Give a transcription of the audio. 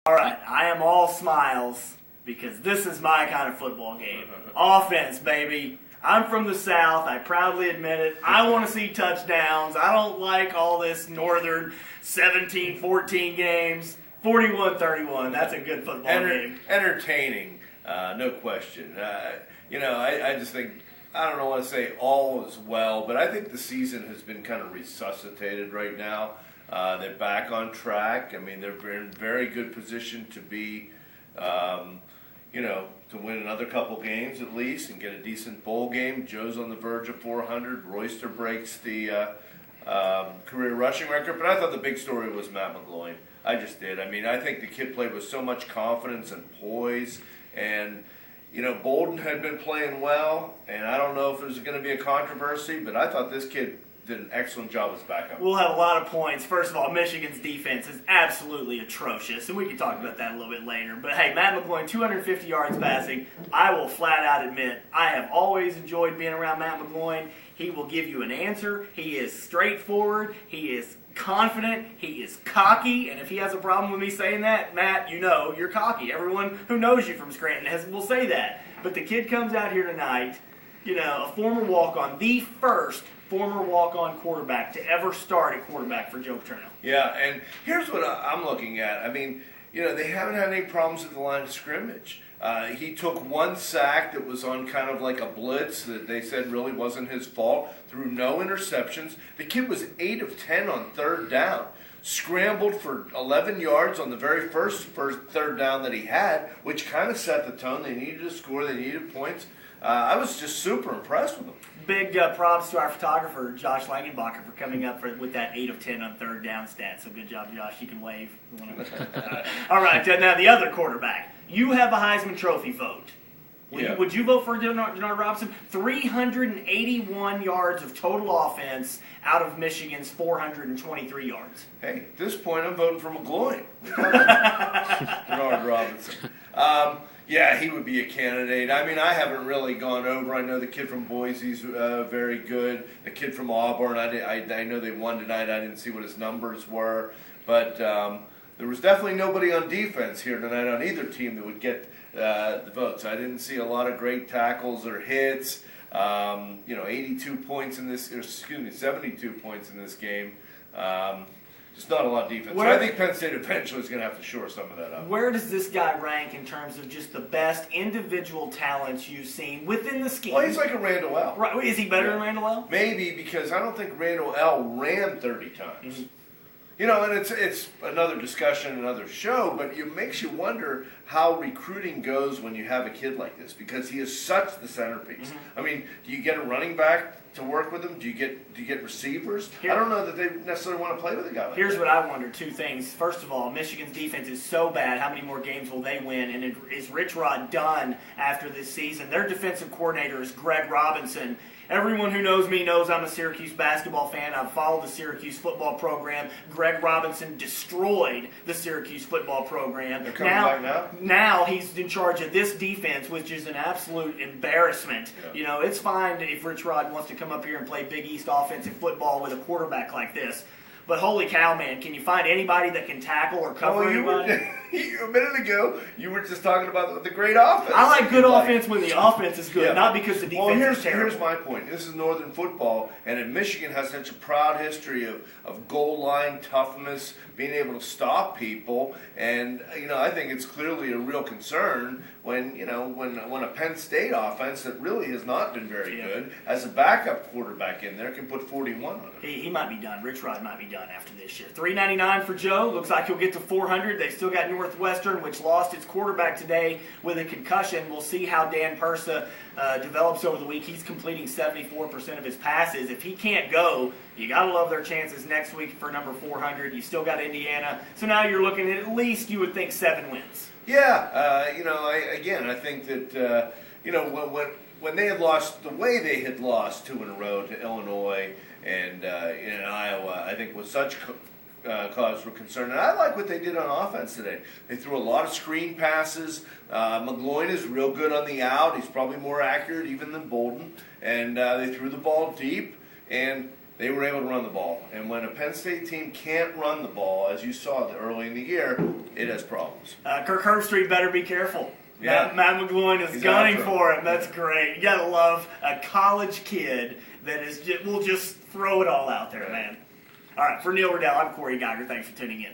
All right, I am all smiles because this is my kind of football game. Offense, baby. I'm from the South. I proudly admit it. I want to see touchdowns. I don't like all this northern 17-14 games. 41-31. That's a good football game. Entertaining, no question. I just think, I don't want to say all is well, but I think the season has been kind of resuscitated right now. They're back on track. I mean, they're in very good position to be, to win another couple games at least and get a decent bowl game. Joe's on the verge of 400. Royster breaks the career rushing record. But I thought the big story was Matt McGloin. I just did. I mean, I think the kid played with so much confidence and poise. And, Bolden had been playing well. And I don't know if there's going to be a controversy, but I thought this kid did an excellent job as backup. We'll have a lot of points. First of all, Michigan's defense is absolutely atrocious, and we can talk about that a little bit later. But hey, Matt McGloin, 250 yards passing. I will flat out admit, I have always enjoyed being around Matt McGloin. He will give you an answer. He is straightforward. He is confident. He is cocky. And if he has a problem with me saying that, Matt, you're cocky. Everyone who knows you from Scranton will say that. But the kid comes out here tonight, a former walk-on, the first former walk-on quarterback to ever start at quarterback for Joe Paterno. Yeah, and here's what I'm looking at. I mean, they haven't had any problems at the line of scrimmage. He took one sack that was on kind of like a blitz that they said really wasn't his fault, threw no interceptions. The kid was 8 of 10 on third down. Scrambled for 11 yards on the very first third down that he had, which kind of set the tone. They needed to score. They needed points. I was just super impressed with him. Big props to our photographer, Josh Langenbacher, for coming up with that 8 of 10 on third down stat. So good job, Josh. You can wave. All right, now the other quarterback. You have a Heisman Trophy vote. Would you vote for Denard Robinson? 381 yards of total offense out of Michigan's 423 yards. Hey, at this point, I'm voting for McGloin. Denard Robinson. Yeah, he would be a candidate. I mean, I haven't really gone over. I know the kid from Boise's very good. The kid from Auburn, I know they won tonight. I didn't see what his numbers were. But there was definitely nobody on defense here tonight on either team that would get the votes. I didn't see a lot of great tackles or hits. 82 points in this, 72 points in this game. Just not a lot of defense. So I think Penn State eventually is going to have to shore some of that up. Where does this guy rank in terms of just the best individual talents you've seen within the scheme? Well, he's like a Randall L. Right. Is he better than Randall L? Maybe, because I don't think Randall L ran 30 times. Mm-hmm. And it's another discussion, another show, but it makes you wonder how recruiting goes when you have a kid like this, because he is such the centerpiece. Mm-hmm. I mean, do you get a running back to work with him? Do you get receivers? I don't know that they necessarily want to play with a guy like that. Here's what I wonder, two things. First of all, Michigan's defense is so bad, how many more games will they win? And is Rich Rod done after this season? Their defensive coordinator is Greg Robinson. Everyone who knows me knows I'm a Syracuse basketball fan. I've followed the Syracuse football program. Greg Robinson destroyed the Syracuse football program. They're coming back now? Now he's in charge of this defense, which is an absolute embarrassment. Yeah. It's fine if Rich Rod wants to come up here and play Big East offensive football with a quarterback like this. But holy cow, man, can you find anybody that can tackle or cover anybody? A minute ago, you were just talking about the great offense. I like good offense when the offense is good, not because the defense is terrible. Here's my point. This is Northern football, and Michigan has such a proud history of goal line toughness, being able to stop people, and I think it's clearly a real concern when a Penn State offense that really has not been very good, as a backup quarterback in there, can put 41 on it. He might be done. Rich Rod might be done after this year. $399 for Joe. Looks like he'll get to 400. They still got Northwestern, which lost its quarterback today with a concussion. We'll see how Dan Persa develops over the week. He's completing 74% of his passes. If he can't go, you got to love their chances next week for number 400. You still got Indiana. So now you're looking at least, you would think, 7 wins. Yeah. I think that, when they had lost the way they had lost 2 in a row to Illinois and in Iowa, I think was such cause for concern. And I like what they did on offense today. They threw a lot of screen passes. McGloin is real good on the out. He's probably more accurate even than Bolden. And they threw the ball deep. And they were able to run the ball. And when a Penn State team can't run the ball, as you saw early in the year, it has problems. Kirk Herbstreit better be careful. Yeah. Matt McGloin is He's gunning after for him. That's great. You gotta love a college kid that will just throw it all out there, man. All right, for Neil Rudel, I'm Corey Geiger. Thanks for tuning in.